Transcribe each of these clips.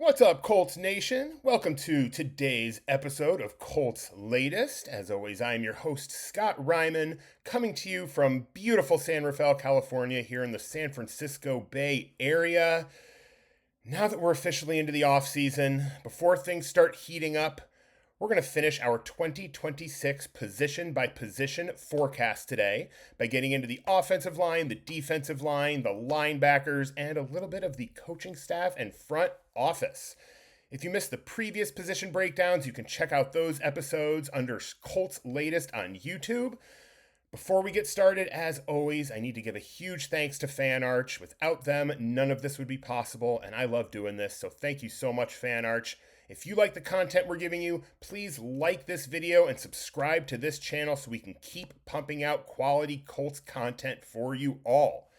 What's up, Colts Nation? Welcome to today's episode of Colts Latest. As always, I am your host, Scott Reiman, coming to you from beautiful San Rafael, California, here in the San Francisco Bay Area. Now that we're officially into the offseason, before things start heating up, we're going to finish our 2026 position by position forecast today by getting into the offensive line, the defensive line, the linebackers, and a little bit of the coaching staff and front office. If you missed the previous position breakdowns, you can check out those episodes under Colts Latest on YouTube. Before we get started, as always, I need to give a huge thanks to FanArch. Without them, none of this would be possible, and I love doing this, so thank you so much, FanArch. If you like the content we're giving you, please like this video and subscribe to this channel so we can keep pumping out quality Colts content for you all.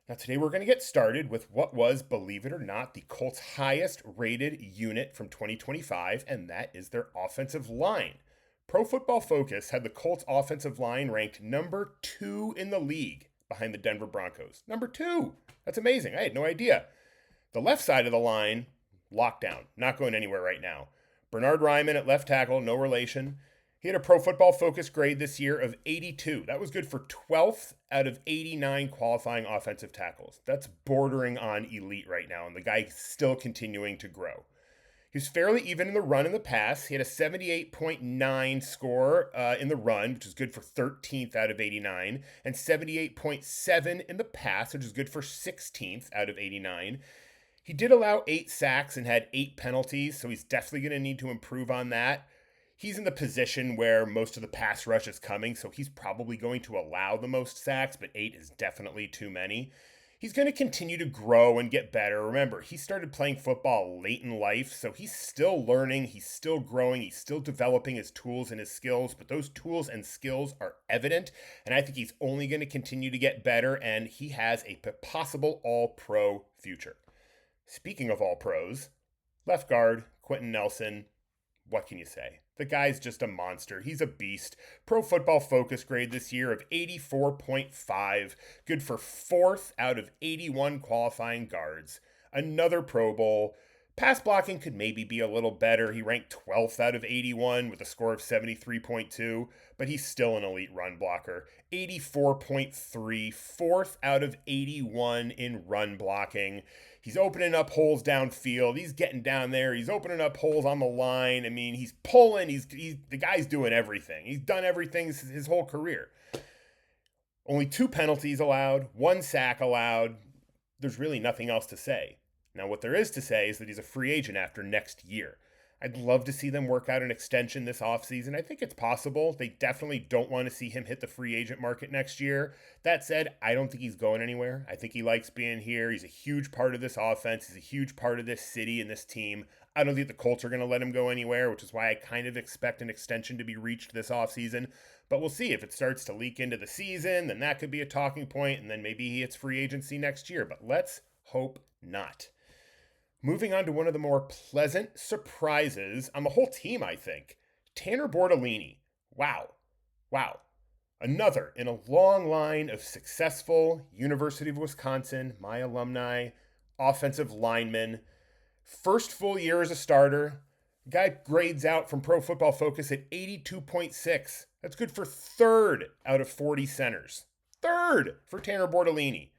Now today we're going to get started with what was, believe it or not, the Colts' highest rated unit from 2025, and that is their offensive line. Pro Football Focus had the Colts offensive line ranked number 2 in the league behind the Denver Broncos. Number 2! That's amazing. I had no idea. The left side of the line, lockdown, not going anywhere right now. Bernhard Raimann at left tackle, no relation. He had a Pro Football Focus grade this year of 82. That was good for 12th out of 89 qualifying offensive tackles. That's bordering on elite right now, and the guy's still continuing to grow. He was fairly even in the run and the pass. He had a 78.9 score in the run, which is good for 13th out of 89, and 78.7 in the pass, which is good for 16th out of 89. He did allow 8 sacks and had 8 penalties, so he's definitely going to need to improve on that. He's in the position where most of the pass rush is coming, so he's probably going to allow the most sacks, but 8 is definitely too many. He's going to continue to grow and get better. Remember, he started playing football late in life, so he's still learning, he's still growing, he's still developing his tools and his skills, but those tools and skills are evident, and I think he's only going to continue to get better, and he has a possible all-pro future. Speaking of all pros, left guard, Quentin Nelson, what can you say? The guy's just a monster. He's a beast. Pro Football Focus grade this year of 84.5, good for 4th out of 81 qualifying guards. Another Pro Bowl. Pass blocking could maybe be a little better. He ranked 12th out of 81 with a score of 73.2, but he's still an elite run blocker. 84.3, 4th out of 81 in run blocking. He's opening up holes downfield. He's getting down there. He's opening up holes on the line. I mean, he's pulling. The guy's doing everything. He's done everything his whole career. Only 2 penalties allowed, 1 sack allowed. There's really nothing else to say. Now, what there is to say is that he's a free agent after next year. I'd love to see them work out an extension this offseason. I think it's possible. They definitely don't want to see him hit the free agent market next year. That said, I don't think he's going anywhere. I think he likes being here. He's a huge part of this offense. He's a huge part of this city and this team. I don't think the Colts are going to let him go anywhere, which is why I kind of expect an extension to be reached this offseason. But we'll see. If it starts to leak into the season, then that could be a talking point, and then maybe he hits free agency next year. But let's hope not. Moving on to one of the more pleasant surprises on the whole team, I think. Tanner Bortolini. Wow. Another in a long line of successful University of Wisconsin, my alumni, offensive linemen. First full year as a starter. Guy grades out from Pro Football Focus at 82.6. That's good for 3rd out of 40 centers. 3rd for Tanner Bortolini.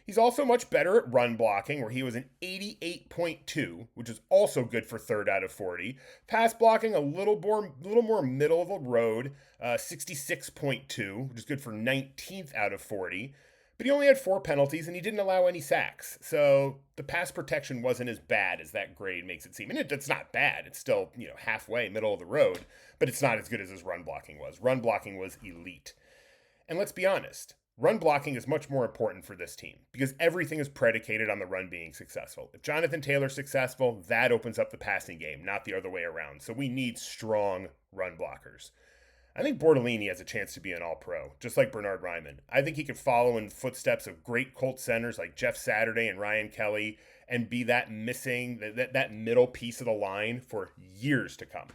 He's also much better at run blocking, where he was an 88.2, which is also good for 3rd out of 40. Pass blocking, a little more middle of the road, 66.2, which is good for 19th out of 40. But he only had 4 penalties, and he didn't allow any sacks. So the pass protection wasn't as bad as that grade makes it seem. And it's not bad. It's still, halfway, middle of the road. But it's not as good as his run blocking was. Run blocking was elite. And let's be honest. Run blocking is much more important for this team because everything is predicated on the run being successful. If Jonathan Taylor's successful, that opens up the passing game, not the other way around. So we need strong run blockers. I think Bortolini has a chance to be an all-pro, just like Bernhard Raimann. I think he could follow in footsteps of great Colts centers like Jeff Saturday and Ryan Kelly and be that middle piece of the line for years to come.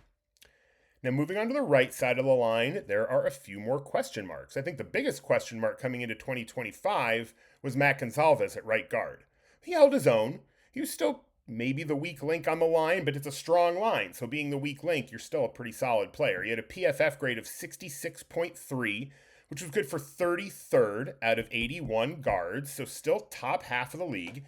Now, moving on to the right side of the line, there are a few more question marks. I think the biggest question mark coming into 2025 was Matt Gonsalves at right guard. He held his own. He was still maybe the weak link on the line, but it's a strong line. So being the weak link, you're still a pretty solid player. He had a PFF grade of 66.3, which was good for 33rd out of 81 guards, so still top half of the league.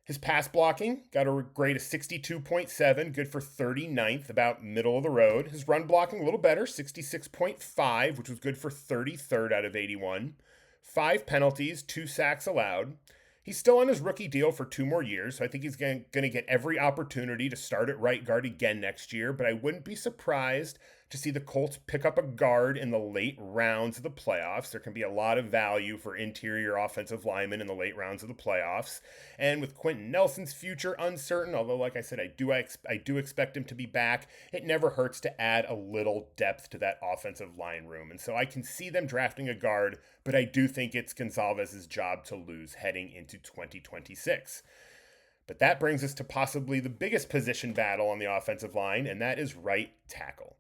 His pass blocking got a grade of 62.7, good for 39th, about middle of the road. His run blocking a little better, 66.5, which was good for 33rd out of 81. 5 penalties, 2 sacks allowed. He's still on his rookie deal for 2 more years, so I think he's going to get every opportunity to start at right guard again next year, but I wouldn't be surprised to see the Colts pick up a guard in the late rounds of the playoffs. There can be a lot of value for interior offensive linemen in the late rounds of the playoffs. And with Quentin Nelson's future uncertain, although like I said, I do expect him to be back, it never hurts to add a little depth to that offensive line room. And so I can see them drafting a guard, but I do think it's Gonzalez's job to lose heading into 2026. But that brings us to possibly the biggest position battle on the offensive line, and that is right tackle.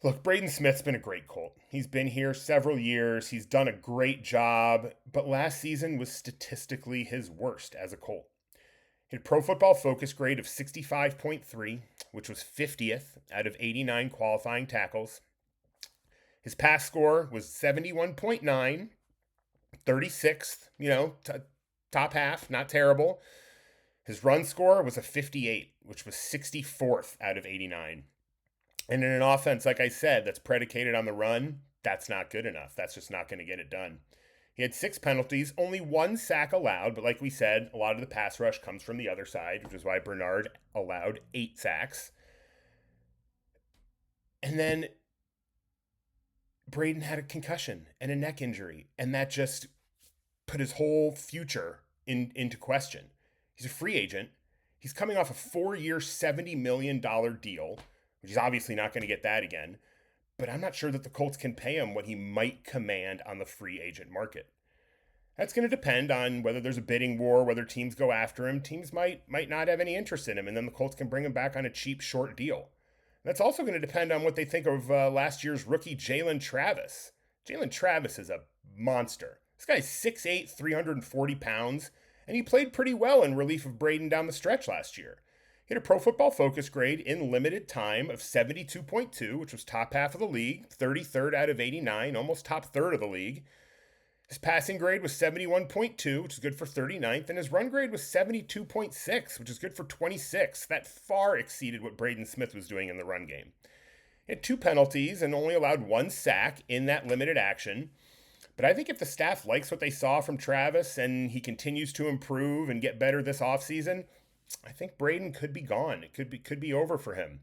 Look, Braden Smith's been a great Colt. He's been here several years. He's done a great job, but last season was statistically his worst as a Colt. He had a Pro Football Focus grade of 65.3, which was 50th out of 89 qualifying tackles. His pass score was 71.9, 36th, top half, not terrible. His run score was a 58, which was 64th out of 89. And in an offense, like I said, that's predicated on the run, that's not good enough. That's just not going to get it done. He had 6 penalties, only 1 sack allowed, but like we said, a lot of the pass rush comes from the other side, which is why Bernard allowed 8 sacks. And then Braden had a concussion and a neck injury, and that just put his whole future into question. He's a free agent. He's coming off a 4-year, $70 million deal, which he's obviously not going to get that again. But I'm not sure that the Colts can pay him what he might command on the free agent market. That's going to depend on whether there's a bidding war, whether teams go after him. Teams might not have any interest in him, and then the Colts can bring him back on a cheap, short deal. That's also going to depend on what they think of last year's rookie Jalen Travis. Jalen Travis is a monster. This guy's 6'8", 340 pounds, and he played pretty well in relief of Braden down the stretch last year. He had a Pro Football Focus grade in limited time of 72.2, which was top half of the league, 33rd out of 89, almost top third of the league. His passing grade was 71.2, which is good for 39th, and his run grade was 72.6, which is good for 26th. That far exceeded what Braden Smith was doing in the run game. He had 2 penalties and only allowed 1 sack in that limited action. But I think if the staff likes what they saw from Travis and he continues to improve and get better this offseason, I think Braden could be gone. It could be over for him.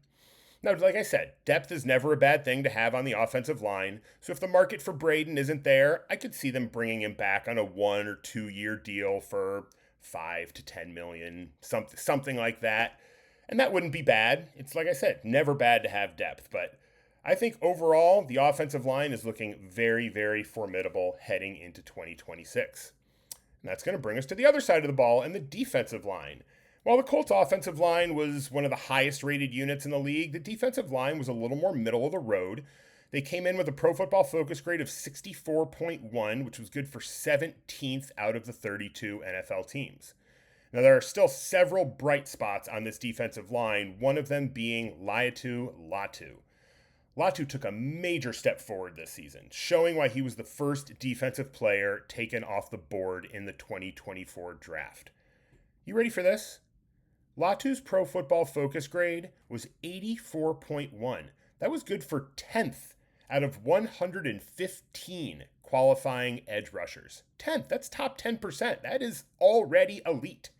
Now, like I said, depth is never a bad thing to have on the offensive line. So if the market for Braden isn't there, I could see them bringing him back on a 1 or 2 year deal for $5 to $10 million, something like that. And that wouldn't be bad. It's like I said, never bad to have depth. But I think overall, the offensive line is looking very, very formidable heading into 2026. And that's going to bring us to the other side of the ball and the defensive line. While the Colts offensive line was one of the highest rated units in the league, the defensive line was a little more middle of the road. They came in with a Pro Football Focus grade of 64.1, which was good for 17th out of the 32 NFL teams. Now, there are still several bright spots on this defensive line, one of them being Laiatu Latu. Latu took a major step forward this season, showing why he was the first defensive player taken off the board in the 2024 draft. You ready for this? Latu's Pro Football Focus grade was 84.1. That was good for 10th out of 115 qualifying edge rushers. 10th, that's top 10%. That is already elite.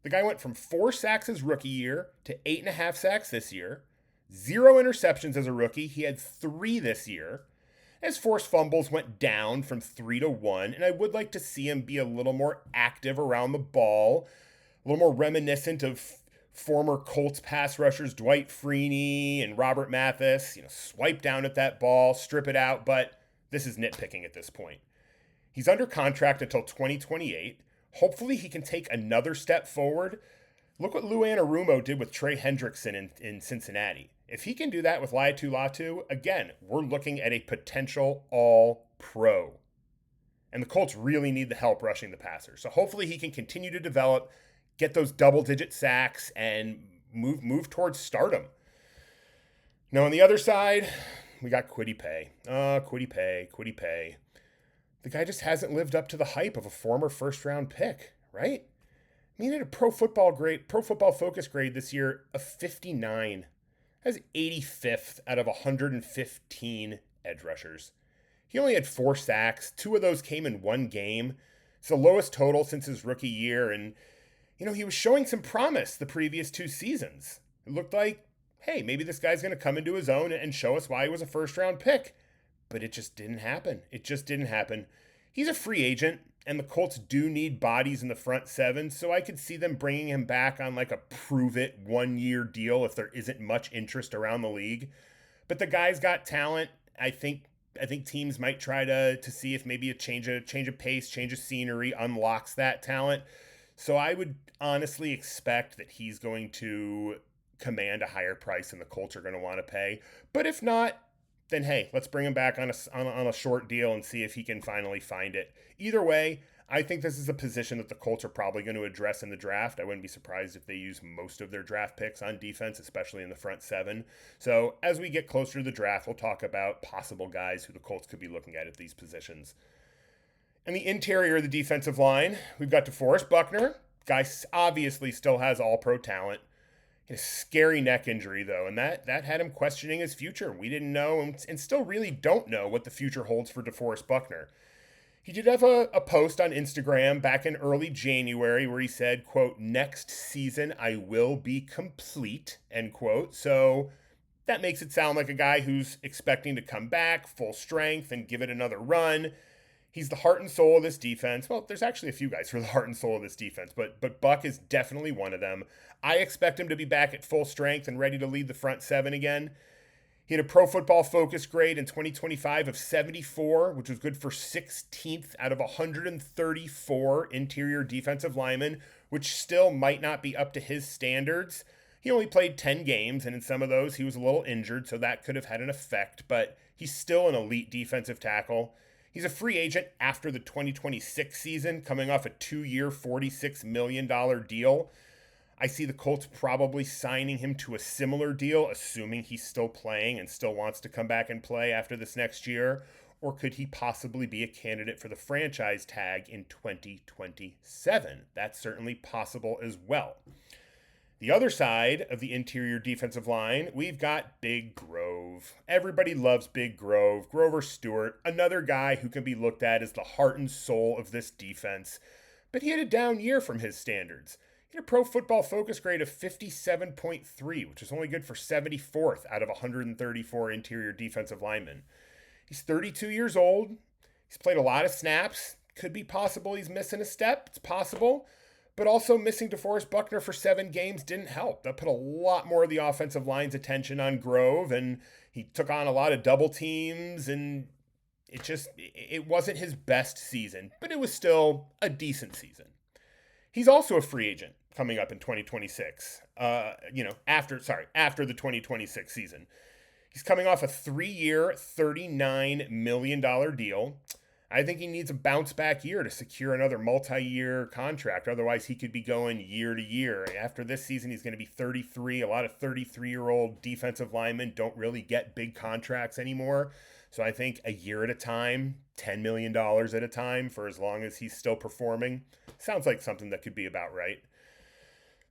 The guy went from 4 sacks his rookie year to 8.5 sacks this year. 0 interceptions as a rookie. He had 3 this year. His forced fumbles went down from 3 to 1, and I would like to see him be a little more active around the ball, a little more reminiscent of former Colts pass rushers Dwight Freeney and Robert Mathis. Swipe down at that ball, strip it out, but this is nitpicking at this point. He's under contract until 2028. Hopefully he can take another step forward. Look what Lou Anarumo did with Trey Hendrickson in Cincinnati. If he can do that with Laiatu Latu, again, we're looking at a potential all-pro. And the Colts really need the help rushing the passer. So hopefully he can continue to develop, get those double-digit sacks, and move towards stardom. Now, on the other side, we got Kwity Paye. Kwity Paye. The guy just hasn't lived up to the hype of a former first-round pick, right? I mean, he had a Pro Football Focus grade this year of 59. That's 85th out of 115 edge rushers. He only had 4 sacks. 2 of those came in one game. It's the lowest total since his rookie year. And, he was showing some promise the previous 2 seasons. It looked like, hey, maybe this guy's going to come into his own and show us why he was a first-round pick. But it just didn't happen. He's a free agent, and the Colts do need bodies in the front 7, so I could see them bringing him back on like a prove-it 1-year deal if there isn't much interest around the league. But the guy's got talent. I think teams might try to see if maybe a change of pace, change of scenery unlocks that talent. So I would honestly expect that he's going to command a higher price than the Colts are going to want to pay. But if not, then hey, let's bring him back on a short deal and see if he can finally find it. Either way, I think this is a position that the Colts are probably going to address in the draft. I wouldn't be surprised if they use most of their draft picks on defense, especially in the front 7. So as we get closer to the draft, we'll talk about possible guys who the Colts could be looking at these positions. In the interior of the defensive line, we've got DeForest Buckner. Guy obviously still has all-pro talent. He had a scary neck injury, though, and that had him questioning his future. We didn't know and still really don't know what the future holds for DeForest Buckner. He did have a post on Instagram back in early January where he said, quote, "Next season I will be complete," end quote. So that makes it sound like a guy who's expecting to come back full strength and give it another run. He's the heart and soul of this defense. Well, there's actually a few guys who are the heart and soul of this defense, but Buck is definitely one of them. I expect him to be back at full strength and ready to lead the front 7 again. He had a Pro Football Focus grade in 2025 of 74, which was good for 16th out of 134 interior defensive linemen, which still might not be up to his standards. He only played 10 games, and in some of those he was a little injured, so that could have had an effect, but he's still an elite defensive tackle. He's a free agent after the 2026 season, coming off a 2-year, $46 million deal. I see the Colts probably signing him to a similar deal, assuming he's still playing and still wants to come back and play after this next year. Or could he possibly be a candidate for the franchise tag in 2027? That's certainly possible as well. The other side of the interior defensive line, we've got Big Grove. Everybody loves Big Grove. Grover Stewart, another guy who can be looked at as the heart and soul of this defense. But he had a down year from his standards. He had a Pro Football Focus grade of 57.3, which is only good for 74th out of 134 interior defensive linemen. He's 32 years old. He's played a lot of snaps. Could be possible he's missing a step. It's possible. But also missing DeForest Buckner for 7 games didn't help. That put a lot more of the offensive line's attention on Grove, and he took on a lot of double teams, and it wasn't his best season, but it was still a decent season. He's also a free agent coming up in 2026, after the 2026 season. He's coming off a 3-year, $39 million deal. I think he needs a bounce-back year to secure another multi-year contract. Otherwise, he could be going year to year. After this season, he's going to be 33. A lot of 33-year-old defensive linemen don't really get big contracts anymore. So I think a year at a time, $10 million at a time for as long as he's still performing, sounds like something that could be about right.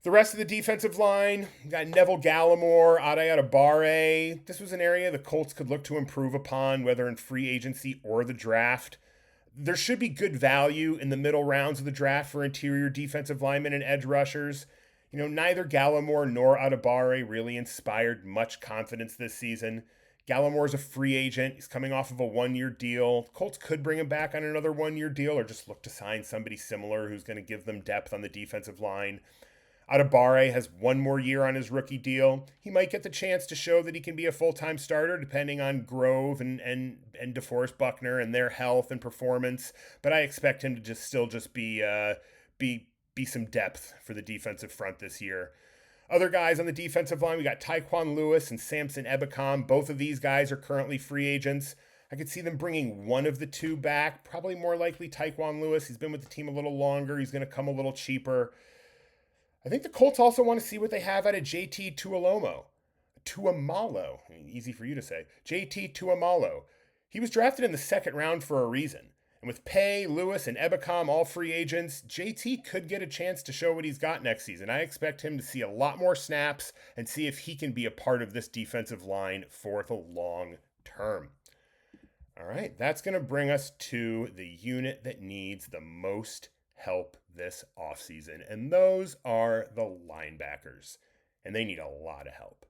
The rest of the defensive line, you got Neville Gallimore, Adayabare. This was an area the Colts could look to improve upon, whether in free agency or the draft. There should be good value in the middle rounds of the draft for interior defensive linemen and edge rushers. Neither Gallimore nor Adayabare really inspired much confidence this season. Gallimore's a free agent. He's coming off of a 1-year deal. The Colts could bring him back on another 1-year deal or just look to sign somebody similar who's going to give them depth on the defensive line. Adayabare has 1 more year on his rookie deal. He might get the chance to show that he can be a full-time starter depending on Grove and DeForest Buckner and their health and performance. But I expect him to still be some depth for the defensive front this year. Other guys on the defensive line, we got Tyquan Lewis and Samson Ebukam. Both of these guys are currently free agents. I could see them bringing one of the two back, probably more likely Tyquan Lewis. He's been with the team a little longer. He's going to come a little cheaper. I think the Colts also want to see what they have out of JT Tuamalo. Easy for you to say. JT Tuamalo. He was drafted in the second round for a reason. And with Pay, Lewis, and Ebicom all free agents, JT could get a chance to show what he's got next season. I expect him to see a lot more snaps and see if he can be a part of this defensive line for the long term. All right, that's going to bring us to the unit that needs the most help this offseason, and those are the linebackers, and they need a lot of help.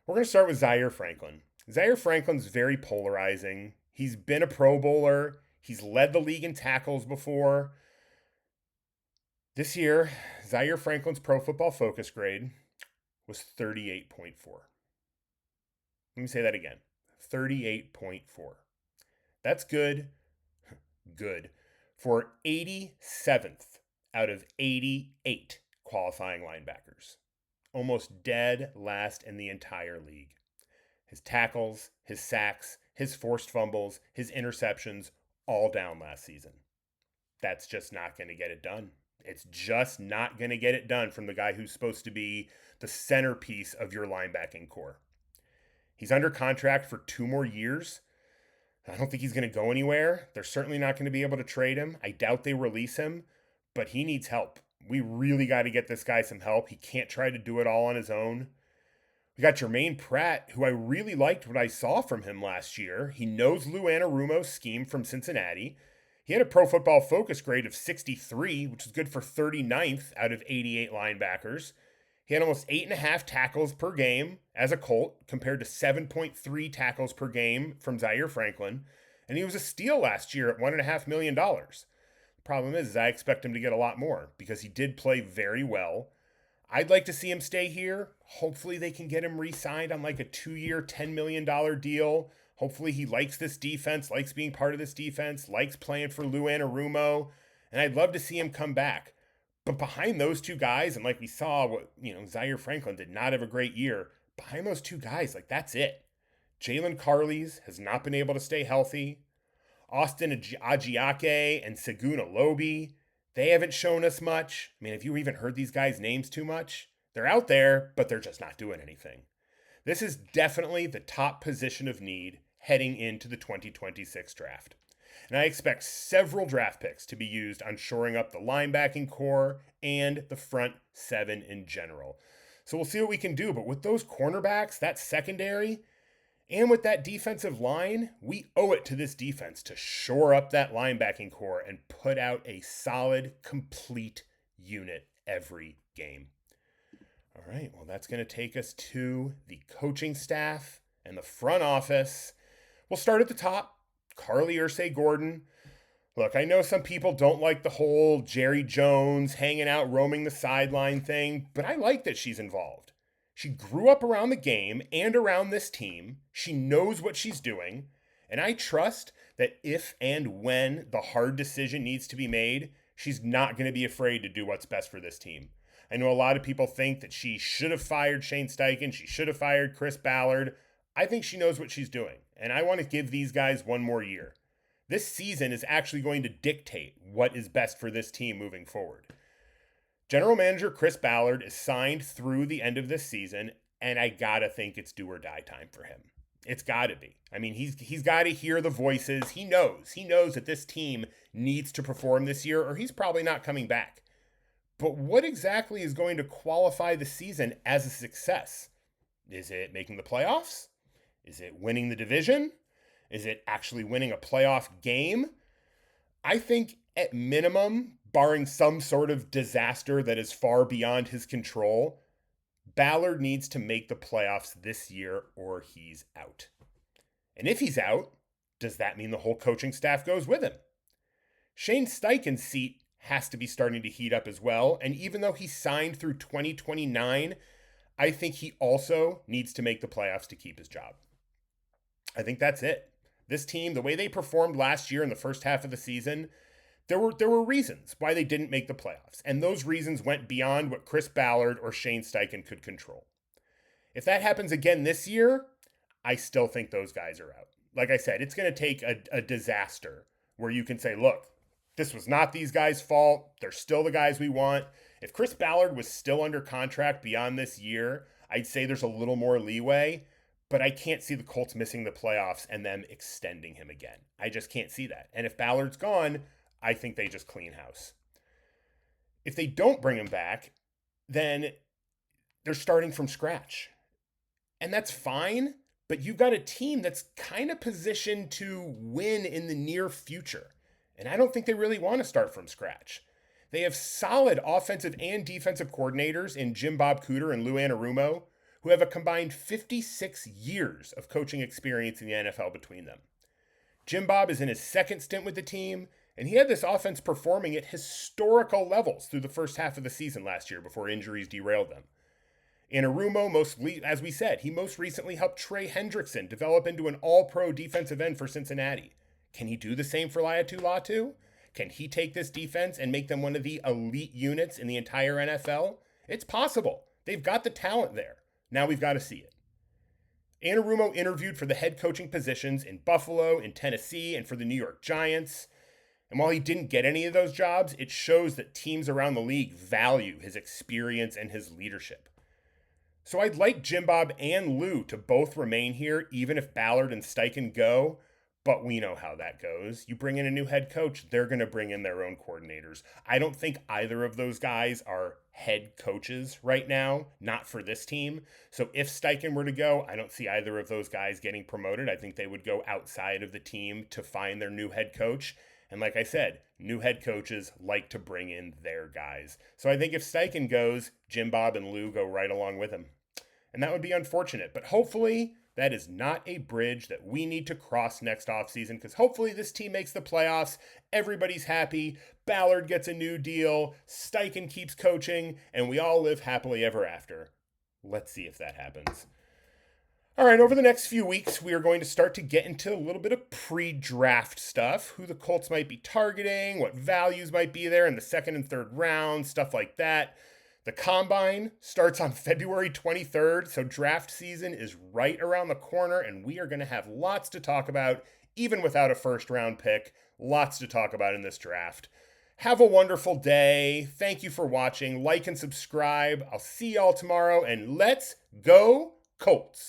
We're going to start with Zaire Franklin. Zaire Franklin's very polarizing. He's been a Pro Bowler. He's led the league in tackles before. This year, Zaire Franklin's Pro Football Focus grade was 38.4. Let me say that again. 38.4. That's good. Good. For 87th out of 88 qualifying linebackers. Almost dead last in the entire league. His tackles, his sacks, his forced fumbles, his interceptions, all down last season. That's just not going to get it done. It's just not going to get it done from the guy who's supposed to be the centerpiece of your linebacking core. He's under contract for 2 more years. I don't think he's going to go anywhere. They're certainly not going to be able to trade him. I doubt they release him, but he needs help. We really got to get this guy some help. He can't try to do it all on his own. We got Jermaine Pratt, who I really liked what I saw from him last year. He knows Lou Anarumo's scheme from Cincinnati. He had a Pro Football Focus grade of 63, which is good for 39th out of 88 linebackers. He had almost 8.5 tackles per game as a Colt, compared to 7.3 tackles per game from Zaire Franklin. And he was a steal last year at $1.5 million. The problem is I expect him to get a lot more because he did play very well. I'd like to see him stay here. Hopefully they can get him re-signed on like a 2-year, $10 million deal. Hopefully he likes this defense, likes being part of this defense, likes playing for Lou Anarumo. And I'd love to see him come back. But behind those two guys, and like we saw, Zaire Franklin did not have a great year. Behind those two guys, that's it. Jalen Carles has not been able to stay healthy. Austin Agiake and Seguna Lobi, they haven't shown us much. I mean, have you even heard these guys' names too much? They're out there, but they're just not doing anything. This is definitely the top position of need heading into the 2026 draft. And I expect several draft picks to be used on shoring up the linebacking core and the front 7 in general. So we'll see what we can do. But with those cornerbacks, that secondary, and with that defensive line, we owe it to this defense to shore up that linebacking core and put out a solid, complete unit every game. All right, well, that's going to take us to the coaching staff and the front office. We'll start at the top. Carly Ursay-Gordon. Look, I know some people don't like the whole Jerry Jones hanging out, roaming the sideline thing, but I like that she's involved. She grew up around the game and around this team. She knows what she's doing. And I trust that if and when the hard decision needs to be made, she's not going to be afraid to do what's best for this team. I know a lot of people think that she should have fired Shane Steichen. She should have fired Chris Ballard. I think she knows what she's doing. And I want to give these guys one more year. This season is actually going to dictate what is best for this team moving forward. General Manager Chris Ballard is signed through the end of this season, and I gotta think it's do or die time for him. It's gotta be. I mean, he's got to hear the voices. He knows that this team needs to perform this year, or he's probably not coming back. But what exactly is going to qualify the season as a success? Is it making the playoffs? Is it winning the division? Is it actually winning a playoff game? I think at minimum, barring some sort of disaster that is far beyond his control, Ballard needs to make the playoffs this year or he's out. And if he's out, does that mean the whole coaching staff goes with him? Shane Steichen's seat has to be starting to heat up as well. And even though he's signed through 2029, I think he also needs to make the playoffs to keep his job. I think that's it. This team, the way they performed last year in the first half of the season, there were reasons why they didn't make the playoffs. And those reasons went beyond what Chris Ballard or Shane Steichen could control. If that happens again this year, I still think those guys are out. Like I said, it's going to take a disaster where you can say, look, this was not these guys' fault. They're still the guys we want. If Chris Ballard was still under contract beyond this year, I'd say there's a little more leeway, but I can't see the Colts missing the playoffs and them extending him again. I just can't see that. And if Ballard's gone, I think they just clean house. If they don't bring him back, then they're starting from scratch. And that's fine, but you've got a team that's kind of positioned to win in the near future. And I don't think they really want to start from scratch. They have solid offensive and defensive coordinators in Jim Bob Cooter and Lou Anarumo, who have a combined 56 years of coaching experience in the NFL between them. Jim Bob is in his second stint with the team, and he had this offense performing at historical levels through the first half of the season last year before injuries derailed them. Anarumo, as we said, he most recently helped Trey Hendrickson develop into an all-pro defensive end for Cincinnati. Can he do the same for Laiatu Latu? Can he take this defense and make them one of the elite units in the entire NFL? It's possible. They've got the talent there. Now we've got to see it. Anarumo interviewed for the head coaching positions in Buffalo, in Tennessee, and for the New York Giants. And while he didn't get any of those jobs, it shows that teams around the league value his experience and his leadership. So I'd like Jim Bob and Lou to both remain here, even if Ballard and Steichen go. But we know how that goes. You bring in a new head coach, they're going to bring in their own coordinators. I don't think either of those guys are head coaches right now, not for this team. So if Steichen were to go, I don't see either of those guys getting promoted. I think they would go outside of the team to find their new head coach. And like I said, new head coaches like to bring in their guys. So I think if Steichen goes, Jim Bob and Lou go right along with him. And that would be unfortunate. But hopefully that is not a bridge that we need to cross next offseason, because hopefully this team makes the playoffs. Everybody's happy. Ballard gets a new deal. Steichen keeps coaching, and we all live happily ever after. Let's see if that happens. All right, over the next few weeks, we are going to start to get into a little bit of pre-draft stuff, who the Colts might be targeting, what values might be there in the second and third round, stuff like that. The Combine starts on February 23rd, so draft season is right around the corner, and we are going to have lots to talk about, even without a first-round pick. Lots to talk about in this draft. Have a wonderful day. Thank you for watching. Like and subscribe. I'll see y'all tomorrow, and let's go Colts!